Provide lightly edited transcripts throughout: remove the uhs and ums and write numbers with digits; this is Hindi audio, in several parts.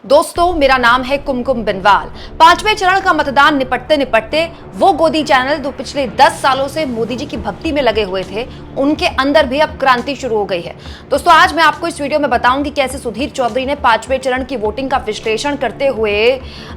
दोस्तों, मेरा नाम है कुमकुम बिनवाल। पांचवें चरण का मतदान निपटते निपटते वो गोदी चैनल जो पिछले 10 सालों से मोदी जी की भक्ति में लगे हुए थे, उनके अंदर भी अब क्रांति शुरू हो गई है। दोस्तों, आज मैं आपको इस वीडियो में बताऊंगी कैसे सुधीर चौधरी ने पांचवें चरण की वोटिंग का विश्लेषण करते हुए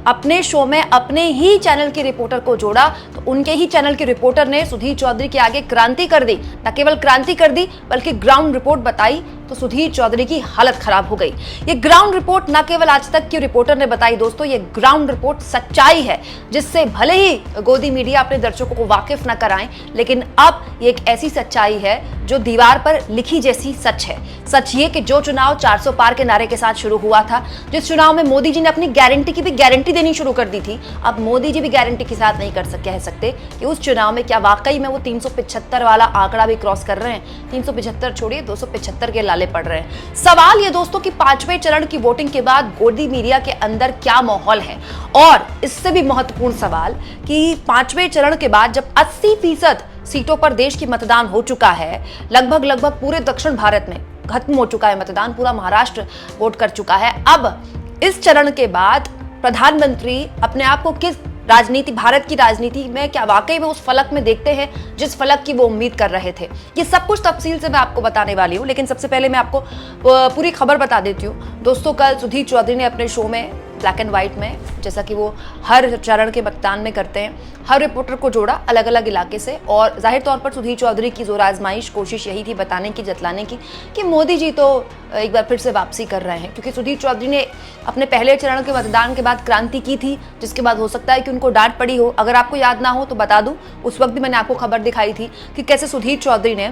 अपने शो में अपने ही चैनल के रिपोर्टर को जोड़ा। तो उनके ही चैनल के रिपोर्टर ने सुधीर चौधरी के आगे क्रांति कर दी। न केवल क्रांति कर दी बल्कि ग्राउंड रिपोर्ट बताई तो सुधीर चौधरी की हालत खराब हो गई। ये ग्राउंड रिपोर्ट न केवल आज तक की रिपोर्टर ने बताई दोस्तों, ये ग्राउंड रिपोर्ट सच्चाई है, जिससे भले ही गोदी मीडिया अपने दर्शकों को वाकिफ न कराएं, लेकिन अब ये एक ऐसी सच्चाई है जो दीवार पर लिखी जैसी सच है। सच ये कि जो चुनाव 400 पार के नारे के साथ शुरू हुआ था, जिस चुनाव में मोदी जी ने अपनी गारंटी की भी गारंटी देनी शुरू कर दी थी, अब मोदी जी भी गारंटी के साथ नहीं कह सकते कि उस चुनाव में क्या वाकई में वो 375 वाला आंकड़ा भी क्रॉस कर रहे हैं। 375 छोड़िए, 275 के लाले पड़ रहे हैं। सवाल ये दोस्तों कि पांचवें चरण की वोटिंग के बाद गोदी मीडिया के अंदर क्या माहौल है, और इससे भी महत्वपूर्ण सवाल कि पांचवें चरण के बाद जब 80% सीटों पर देश की मतदान हो चुका है, लगभग पूरे दक्षिण भारत में खत्म हो चुका है मतदान, पूरा महाराष्ट्र वोट कर चुका है। अब इस चरण के बाद प्रधानमंत्री अपने आप को किस राजनीति, भारत की राजनीति में क्या वाकई में उस फलक में देखते हैं जिस फलक की वो उम्मीद कर रहे थे? ये सब कुछ तफसील से मैं आपको बताने वाली हूँ, लेकिन सबसे पहले मैं आपको पूरी खबर बता देती हूँ। दोस्तों, कल सुधीर चौधरी ने अपने शो में ब्लैक एंड व्हाइट में, जैसा कि वो हर चरण के मतदान में करते हैं, हर रिपोर्टर को जोड़ा अलग अलग इलाके से, और जाहिर तौर पर सुधीर चौधरी की जोर आजमाइश कोशिश यही थी बताने की, जतलाने की कि मोदी जी तो एक बार फिर से वापसी कर रहे हैं। क्योंकि सुधीर चौधरी ने अपने पहले चरण के मतदान के बाद क्रांति की थी, जिसके बाद हो सकता है कि उनको डांट पड़ी हो। अगर आपको याद ना हो तो बता दूं, उस वक्त भी मैंने आपको खबर दिखाई थी कि कैसे सुधीर चौधरी ने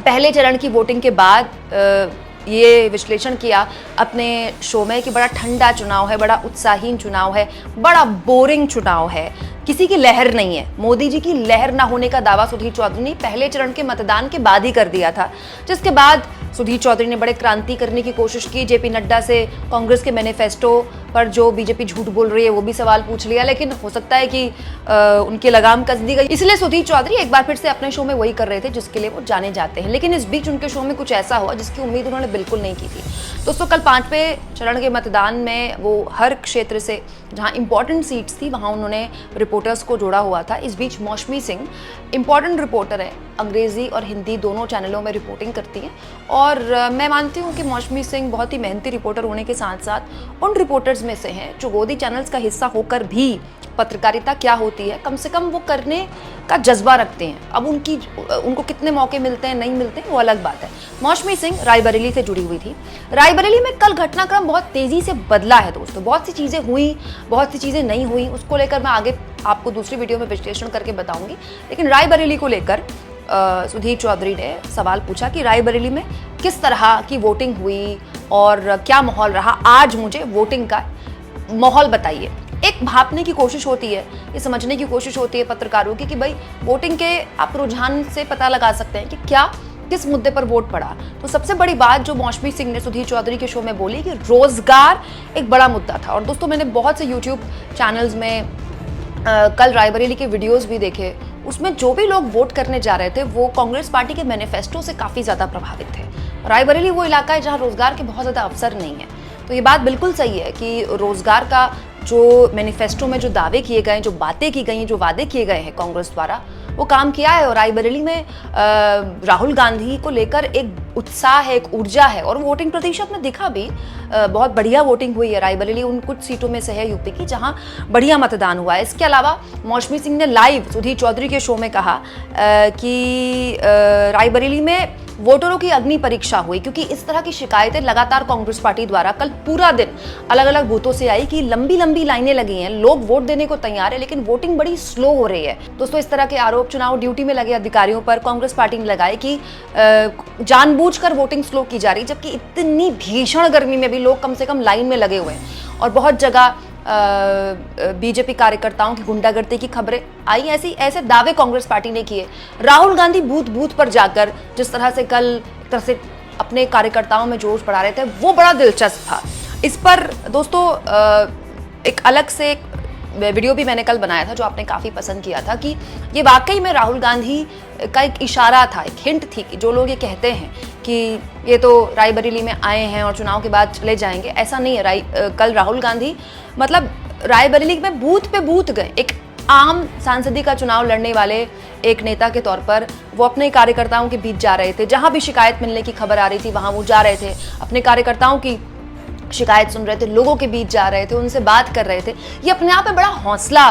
पहले चरण की वोटिंग के बाद ये विश्लेषण किया अपने शो में कि बड़ा ठंडा चुनाव है, बड़ा उत्साहीन चुनाव है, बड़ा बोरिंग चुनाव है, किसी की लहर नहीं है। मोदी जी की लहर ना होने का दावा सुधीर चौधरी ने पहले चरण के मतदान के बाद ही कर दिया था, जिसके बाद सुधीर चौधरी ने बड़े क्रांति करने की कोशिश की। जेपी नड्डा से कांग्रेस के मैनिफेस्टो पर जो बीजेपी झूठ बोल रही है वो भी सवाल पूछ लिया, लेकिन हो सकता है कि उनकी लगाम कस दी गई, इसलिए सुधीर चौधरी एक बार फिर से अपने शो में वही कर रहे थे जिसके लिए वो जाने जाते हैं। लेकिन इस बीच उनके शो में कुछ ऐसा हुआ जिसकी उम्मीद उन्होंने बिल्कुल नहीं की थी। दोस्तों, कल पांचवें चरण के मतदान में वो हर क्षेत्र से जहां इंपॉर्टेंट सीट्स थी वहां उन्होंने रिपोर्टर्स को जोड़ा हुआ था। इस बीच मौसमी सिंह इंपॉर्टेंट रिपोर्टर है, अंग्रेजी और हिंदी दोनों चैनलों में रिपोर्टिंग करती हैं, और मैं मानती हूँ कि मौसमी सिंह बहुत ही मेहनती रिपोर्टर होने के साथ साथ उन रिपोर्टर्स में से हैं जो गोदी चैनल्स का हिस्सा होकर भी पत्रकारिता क्या होती है कम से कम वो करने का जज्बा रखते हैं। अब उनको कितने मौके मिलते हैं नहीं मिलते हैं वो अलग बात है। मौसमी सिंह रायबरेली से जुड़ी हुई थी। रायबरेली में कल घटनाक्रम बहुत तेजी से बदला है दोस्तों, बहुत सी चीजें हुई, बहुत सी चीजें नहीं हुई, उसको लेकर मैं आगे आपको दूसरी वीडियो में विश्लेषण करके बताऊंगी। लेकिन रायबरेली को लेकर सुधीर चौधरी ने सवाल पूछा कि रायबरेली में किस तरह की वोटिंग हुई और क्या माहौल रहा, आज मुझे वोटिंग का माहौल बताइए। एक भापने की कोशिश होती है, ये समझने की कोशिश होती है पत्रकारों की कि भाई वोटिंग के आप रुझान से पता लगा सकते हैं कि क्या किस मुद्दे पर वोट पड़ा। तो सबसे बड़ी बात जो मौसमी सिंह ने सुधीर चौधरी के शो में बोली कि रोजगार एक बड़ा मुद्दा था। और दोस्तों, मैंने बहुत से यूट्यूब चैनल्स में कल रायबरेली के वीडियोस भी देखे, उसमें जो भी लोग वोट करने जा रहे थे वो कांग्रेस पार्टी के मैनिफेस्टो से काफ़ी ज़्यादा प्रभावित थे। रायबरेली वो इलाका है जहाँ रोजगार के बहुत ज़्यादा अवसर नहीं है। तो ये बात बिल्कुल सही है कि रोजगार का जो मैनिफेस्टो में जो दावे किए गए, जो बातें की गई, जो वादे किए गए हैं कांग्रेस द्वारा, वो काम किया है। और रायबरेली में राहुल गांधी को लेकर एक उत्साह है, एक ऊर्जा है, और वोटिंग प्रतिशत में दिखा भी। बहुत बढ़िया वोटिंग हुई है। रायबरेली उन कुछ सीटों में से है यूपी की जहां बढ़िया मतदान हुआ है। इसके अलावा मौसमी सिंह ने लाइव सुधीर चौधरी के शो में कहा कि रायबरेली में वोटरों की अग्नि परीक्षा हुई, क्योंकि इस तरह की शिकायतें लगातार कांग्रेस पार्टी द्वारा कल पूरा दिन अलग अलग बूथों से आई कि लंबी लंबी लाइनें लगी हैं, लोग वोट देने को तैयार है लेकिन वोटिंग बड़ी स्लो हो रही है। दोस्तों, इस तरह के आरोप चुनाव ड्यूटी में लगे अधिकारियों पर कांग्रेस पार्टी ने लगाए कि जानबूझकर वोटिंग स्लो की जा रही, जबकि इतनी भीषण गर्मी में भी लोग कम से कम लाइन में लगे हुए हैं। और बहुत जगह बीजेपी कार्यकर्ताओं की गुंडागर्दी की खबरें आई, ऐसे दावे कांग्रेस पार्टी ने किए। राहुल गांधी बूथ बूथ पर जाकर जिस तरह से कल एक तरह से अपने कार्यकर्ताओं में जोश बढ़ा रहे थे, वो बड़ा दिलचस्प था। इस पर दोस्तों एक अलग से वीडियो भी मैंने कल बनाया था जो आपने काफ़ी पसंद किया था कि ये वाकई में राहुल गांधी का एक इशारा था, एक हिंट थी कि जो लोग ये कहते हैं कि ये तो रायबरेली में आए हैं और चुनाव के बाद चले जाएंगे, ऐसा नहीं है। कल राहुल गांधी मतलब रायबरेली में बूथ पे बूथ गए, एक आम सांसदी का चुनाव लड़ने वाले एक नेता के तौर पर वो अपने कार्यकर्ताओं के बीच जा रहे थे। जहां भी शिकायत मिलने की खबर आ रही थी वहां वो जा रहे थे, अपने कार्यकर्ताओं की शिकायत सुन रहे थे, लोगों के बीच जा रहे थे, उनसे बात कर रहे थे। ये अपने आप में बड़ा हौसला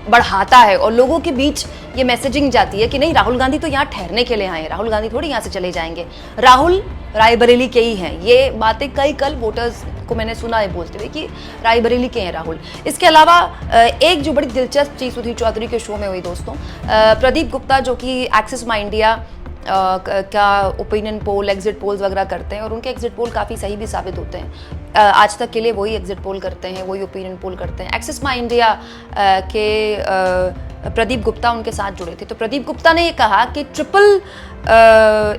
बढ़ाता है और लोगों के बीच ये मैसेजिंग जाती है कि नहीं, राहुल गांधी तो यहाँ ठहरने के लिए आए हैं, राहुल गांधी थोड़ी यहाँ से चले जाएंगे, राहुल रायबरेली के ही हैं। ये बातें कल वोटर्स को मैंने सुना है बोलते हुए कि रायबरेली के हैं राहुल। इसके अलावा एक जो बड़ी दिलचस्प चीज़ सुधीर चौधरी के शो में हुई दोस्तों, प्रदीप गुप्ता जो कि एक्सिस माई इंडिया का ओपिनियन पोल, एग्जिट पोल्स वगैरह करते हैं और उनके एग्जिट पोल काफ़ी सही भी साबित होते हैं। आज तक के लिए वही एग्जिट पोल करते हैं, वही ओपिनियन पोल करते हैं। एक्सिस माई इंडिया के प्रदीप गुप्ता उनके साथ जुड़े थे, तो प्रदीप गुप्ता ने ये कहा कि ट्रिपल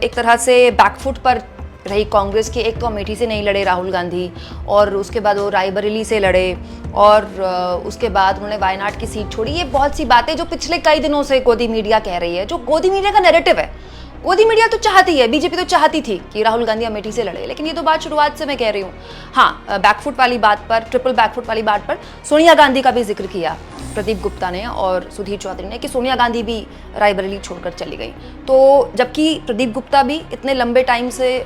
एक तरह से बैकफुट पर रही कांग्रेस की। एक तो अमेठी से नहीं लड़े राहुल गांधी और उसके बाद वो रायबरेली से लड़े और उसके बाद उन्होंने वायनाड की सीट छोड़ी। ये बहुत सी बातें जो पिछले कई दिनों से गोदी मीडिया कह रही है, जो गोदी मीडिया का नैरेटिव है। गोदी मीडिया तो चाहती है, बीजेपी तो चाहती थी कि राहुल गांधी अमेठी से लड़े, लेकिन ये तो बात शुरुआत से मैं कह रही हूँ। हाँ, बैकफुट वाली बात पर, ट्रिपल बैकफुट वाली बात पर सोनिया गांधी का भी जिक्र किया प्रदीप गुप्ता ने और सुधीर चौधरी ने कि सोनिया गांधी भी रायबरेली छोड़कर चली गई। तो जबकि प्रदीप गुप्ता भी इतने लंबे टाइम से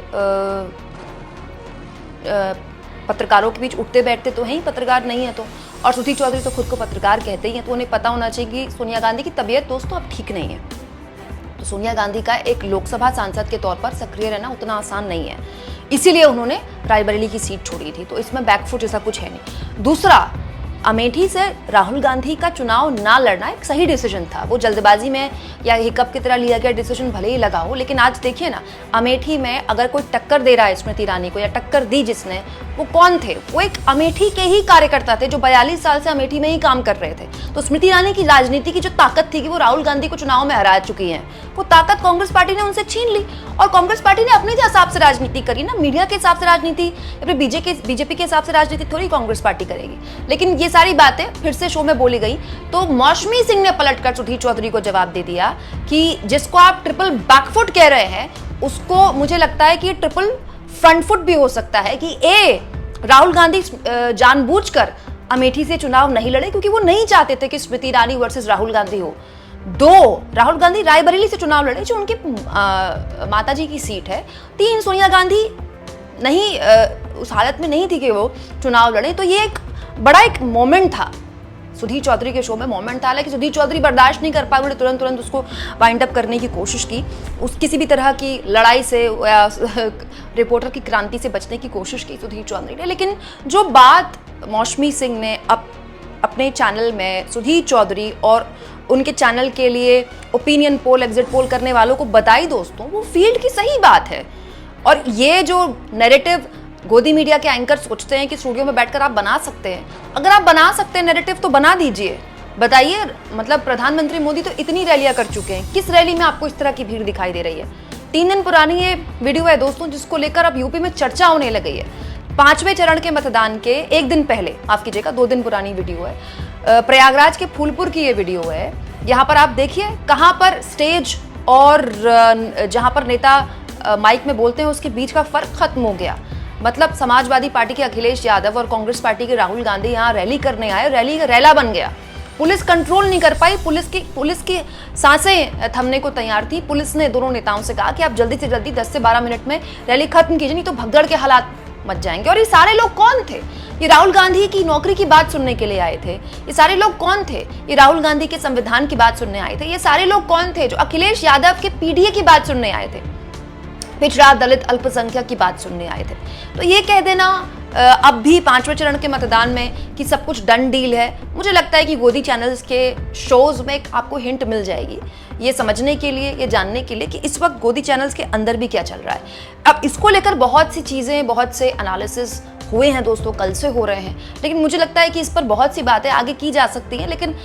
पत्रकारों के बीच उठते बैठते तो हैं ही, पत्रकार नहीं है तो, और सुधीर चौधरी तो खुद को पत्रकार कहते ही हैं, तो उन्हें पता होना चाहिए कि सोनिया गांधी की तबीयत दोस्तों अब ठीक नहीं है। तो सोनिया गांधी का एक लोकसभा सांसद के तौर पर सक्रिय रहना उतना आसान नहीं है, इसीलिए उन्होंने रायबरेली की सीट छोड़ी थी। तो इसमें बैकफुट जैसा कुछ है नहीं। दूसरा, अमेठी से राहुल गांधी का चुनाव ना लड़ना एक सही डिसीजन था। वो जल्दबाजी में या हिकअप की तरह लिया गया डिसीजन भले ही लगा हो, लेकिन आज देखिए ना, अमेठी में अगर कोई टक्कर दे रहा है स्मृति ईरानी को या टक्कर दी जिसने, वो कौन थे? वो एक अमेठी के ही कार्यकर्ता थे जो 42 साल से अमेठी में ही काम कर रहे थे। तो स्मृति ईरानी की राजनीति की जो ताकत थी कि वो राहुल गांधी को चुनाव में हरा चुकी है, वो ताकत कांग्रेस पार्टी ने उनसे छीन ली और कांग्रेस पार्टी ने अपने हिसाब से राजनीति करी ना, मीडिया के हिसाब से राजनीति या फिर बीजेपी के हिसाब से राजनीति थोड़ी कांग्रेस पार्टी करेगी। लेकिन ये सारी बातें फिर से शो में बोली गई तो मौसमी सिंह ने पलटकर सुधीर चौधरी को जवाब दे दिया कि जिसको आप ट्रिपल बैकफुट कह रहे हैं, उसको मुझे लगता है कि ट्रिपल फ्रंट फुट भी हो सकता है कि राहुल गांधी जानबूझकर अमेठी से चुनाव नहीं लड़े क्योंकि वो नहीं चाहते थे कि स्मृति ईरानी वर्सेस राहुल गांधी हो। 2, राहुल गांधी रायबरेली से चुनाव लड़े जो उनकी माताजी की सीट है। 3, सोनिया गांधी नहीं उस हालत में नहीं थी कि वो चुनाव लड़े। तो ये एक बड़ा एक मोमेंट था सुधीर चौधरी के शो में, मोमेंट था। हालांकि सुधीर चौधरी बर्दाश्त नहीं कर पाए, उन्होंने तुरंत उसको वाइंड अप करने की कोशिश की, उस किसी भी तरह की लड़ाई से या रिपोर्टर की क्रांति से बचने की कोशिश की सुधीर चौधरी ने। लेकिन जो बात मौसमी सिंह ने अपने चैनल में सुधीर चौधरी और उनके चैनल के लिए ओपिनियन पोल, एग्जिट पोल करने वालों को बताई दोस्तों, वो फील्ड की सही बात है। और ये जो नैरेटिव गोदी मीडिया के एंकर सोचते हैं कि स्टूडियो में बैठकर आप बना सकते हैं, अगर आप बना सकते हैं नैरेटिव तो बना दीजिए। बताइए, मतलब प्रधानमंत्री मोदी तो इतनी रैलियां कर चुके हैं, किस रैली में आपको इस तरह की भीड़ दिखाई दे रही है? 3 दिन पुरानी ये वीडियो है दोस्तों, जिसको लेकर अब यूपी में चर्चा होने लगी है। 5वें चरण के मतदान के 1 दिन पहले, माफ कीजिएगा 2 दिन पुरानी वीडियो है, प्रयागराज के फूलपुर की ये वीडियो है। यहाँ पर आप देखिए कहाँ पर स्टेज और जहाँ पर नेता माइक में बोलते हैं उसके बीच का फर्क खत्म हो गया। मतलब समाजवादी पार्टी के अखिलेश यादव और कांग्रेस पार्टी के राहुल गांधी यहाँ रैली करने आए, रैली का रैला बन गया। पुलिस कंट्रोल नहीं कर पाई, पुलिस की सांसें थमने को तैयार थी। पुलिस ने दोनों नेताओं से कहा कि आप जल्दी से जल्दी 10 से 12 मिनट में रैली खत्म कीजिए, नहीं तो भगदड़ के हालात मच जाएंगे। और ये सारे लोग कौन थे? ये राहुल गांधी की नौकरी की बात सुनने के लिए आए थे। ये सारे लोग कौन थे? ये राहुल गांधी के संविधान की बात सुनने आए थे। ये सारे लोग कौन थे जो अखिलेश यादव के पीडीए की बात सुनने आए थे, पिछड़ा दलित अल्पसंख्यक की बात सुनने आए थे? तो ये कह देना अब भी 5वें चरण के मतदान में कि सब कुछ डन डील है, मुझे लगता है कि गोदी चैनल्स के शोज में आपको हिंट मिल जाएगी ये समझने के लिए, ये जानने के लिए कि इस वक्त गोदी चैनल्स के अंदर भी क्या चल रहा है। अब इसको लेकर बहुत सी चीज़ें, बहुत से एनालिसिस हुए हैं दोस्तों, कल से हो रहे हैं, लेकिन मुझे लगता है कि इस पर बहुत सी बातें आगे की जा सकती हैं। लेकिन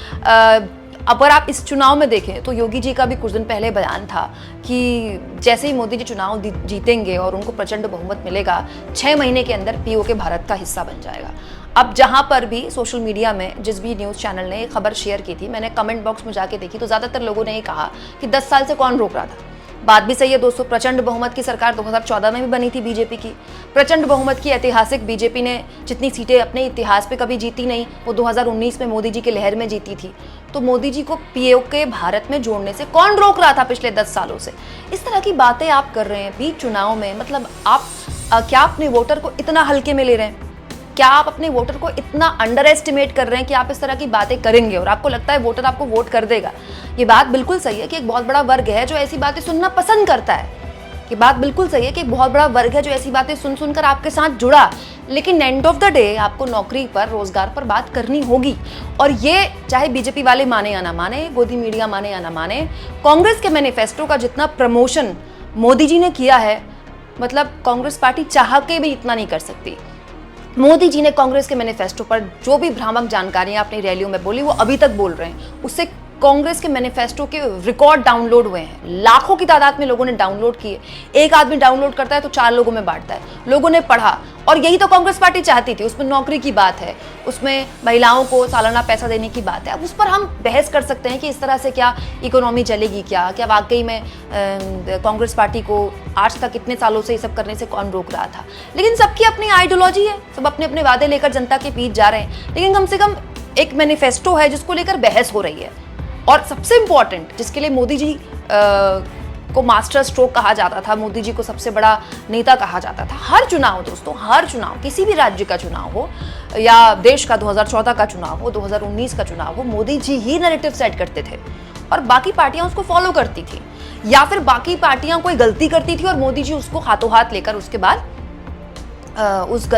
अगर आप इस चुनाव में देखें तो योगी जी का भी कुछ दिन पहले बयान था कि जैसे ही मोदी जी चुनाव जीतेंगे और उनको प्रचंड बहुमत मिलेगा, 6 महीने के अंदर पीओके भारत का हिस्सा बन जाएगा। अब जहां पर भी सोशल मीडिया में जिस भी न्यूज़ चैनल ने खबर शेयर की थी, मैंने कमेंट बॉक्स में जाके देखी तो ज़्यादातर लोगों ने ये कहा कि 10 साल से कौन रोक रहा था। बात भी सही है दोस्तों, प्रचंड बहुमत की सरकार 2014 में भी बनी थी बीजेपी की। प्रचंड बहुमत की ऐतिहासिक बीजेपी ने जितनी सीटें अपने इतिहास पे कभी जीती नहीं, वो 2019 में मोदी जी के लहर में जीती थी। तो मोदी जी को पीओके भारत में जोड़ने से कौन रोक रहा था पिछले 10 सालों से? इस तरह की बातें आप कर रहे हैं बीच चुनाव में, मतलब आप क्या अपने वोटर को इतना हल्के में ले रहे हैं? क्या आप अपने वोटर को इतना अंडर एस्टिमेट कर रहे हैं कि आप इस तरह की बातें करेंगे और आपको लगता है वोटर आपको वोट कर देगा? ये बात बिल्कुल सही है कि एक बहुत बड़ा वर्ग है जो ऐसी बातें सुनना पसंद करता है। ये बात बिल्कुल सही है कि एक बहुत बड़ा वर्ग है जो ऐसी बातें सुन सुनकर आपके साथ जुड़ा, लेकिन एंड ऑफ द डे आपको नौकरी पर, रोजगार पर बात करनी होगी। और ये चाहे बीजेपी वाले माने या ना माने, गोदी मीडिया माने या ना माने, कांग्रेस के मैनिफेस्टो का जितना प्रमोशन मोदी जी ने किया है, मतलब कांग्रेस पार्टी चाह के भी इतना नहीं कर सकती। मोदी जी ने कांग्रेस के मैनिफेस्टो पर जो भी भ्रामक जानकारियां अपनी रैलियों में बोली, वो अभी तक बोल रहे हैं। उससे कांग्रेस के मैनिफेस्टो के रिकॉर्ड डाउनलोड हुए हैं, लाखों की तादाद में लोगों ने डाउनलोड किए। एक आदमी डाउनलोड करता है तो 4 लोगों में बांटता है। लोगों ने पढ़ा और यही तो कांग्रेस पार्टी चाहती थी। उसमें नौकरी की बात है, उसमें महिलाओं को सालाना पैसा देने की बात है। अब उस पर हम बहस कर सकते हैं कि इस तरह से क्या इकोनॉमी चलेगी, क्या वाकई में कांग्रेस पार्टी को आज तक इतने सालों से ये सब करने से कौन रोक रहा था। लेकिन सबकी अपनी आइडियोलॉजी है, सब अपने अपने वादे लेकर जनता के बीच जा रहे हैं। लेकिन कम से कम एक मैनिफेस्टो है जिसको लेकर बहस हो रही है। और सबसे इंपॉर्टेंट, जिसके लिए मोदी जी को मास्टर स्ट्रोक कहा जाता था, मोदी जी को सबसे बड़ा नेता कहा जाता था। हर चुनाव दोस्तों, हर चुनाव, किसी भी राज्य का चुनाव हो या देश का 2014 का चुनाव हो, 2019 का चुनाव हो, मोदी जी ही नैरेटिव सेट करते थे और बाकी पार्टियां उसको फॉलो करती थी, या फिर बाकी पार्टियां कोई गलती करती थी और मोदी जी उसको हाथों हाथ लेकर उसके बाद उस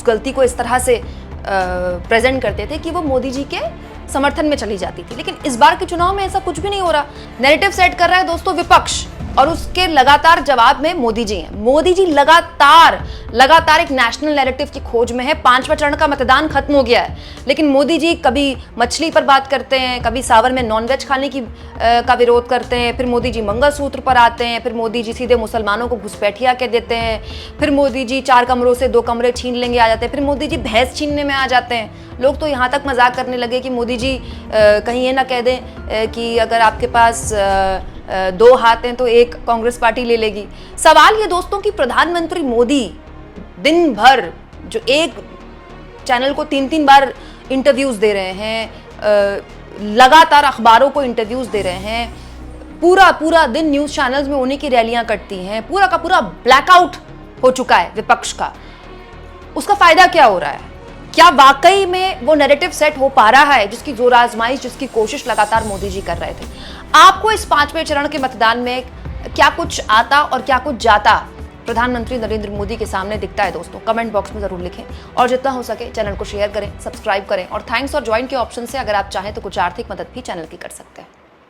गलती को इस तरह से प्रेजेंट करते थे कि वो मोदी जी के समर्थन में चली जाती थी। लेकिन इस बार के चुनाव में ऐसा कुछ भी नहीं हो रहा। नैरेटिव सेट कर रहा है दोस्तों विपक्ष, और उसके लगातार जवाब में मोदी जी हैं। मोदी जी लगातार एक नेशनल नैरेटिव की खोज में है। 5वां चरण का मतदान खत्म हो गया है, लेकिन मोदी जी कभी मछली पर बात करते हैं, कभी सावन में नॉनवेज खाने का विरोध करते हैं, फिर मोदी जी मंगलसूत्र पर आते हैं, फिर मोदी जी सीधे मुसलमानों को घुसपैठिया कह देते हैं, फिर मोदी जी 4 कमरों से 2 कमरे छीन लेंगे आ जाते हैं, फिर मोदी जी भैंस छीनने में आ जाते हैं। लोग तो यहाँ तक मजाक करने लगे कि मोदी जी कहीं ये ना कह दें कि अगर आपके पास 2 हाथ हैं तो एक कांग्रेस पार्टी ले लेगी। सवाल ये दोस्तों कि प्रधानमंत्री मोदी दिन भर जो एक चैनल को 3-3 बार इंटरव्यूज दे रहे हैं, लगातार अखबारों को इंटरव्यूज दे रहे हैं, पूरा दिन न्यूज चैनल्स में उन्हीं की रैलियां कटती हैं, पूरा का पूरा ब्लैकआउट हो चुका है विपक्ष का। उसका फायदा क्या हो रहा है? क्या वाकई में वो नैरेटिव सेट हो पा रहा है जिसकी जोर आजमाइश, जिसकी कोशिश लगातार मोदी जी कर रहे थे? आपको इस 5वें चरण के मतदान में क्या कुछ आता और क्या कुछ जाता प्रधानमंत्री नरेंद्र मोदी के सामने दिखता है दोस्तों? कमेंट बॉक्स में जरूर लिखें और जितना हो सके चैनल को शेयर करें, सब्सक्राइब करें और थैंक्स और ज्वाइन के ऑप्शन से अगर आप चाहें तो कुछ आर्थिक मदद भी चैनल की कर सकते हैं।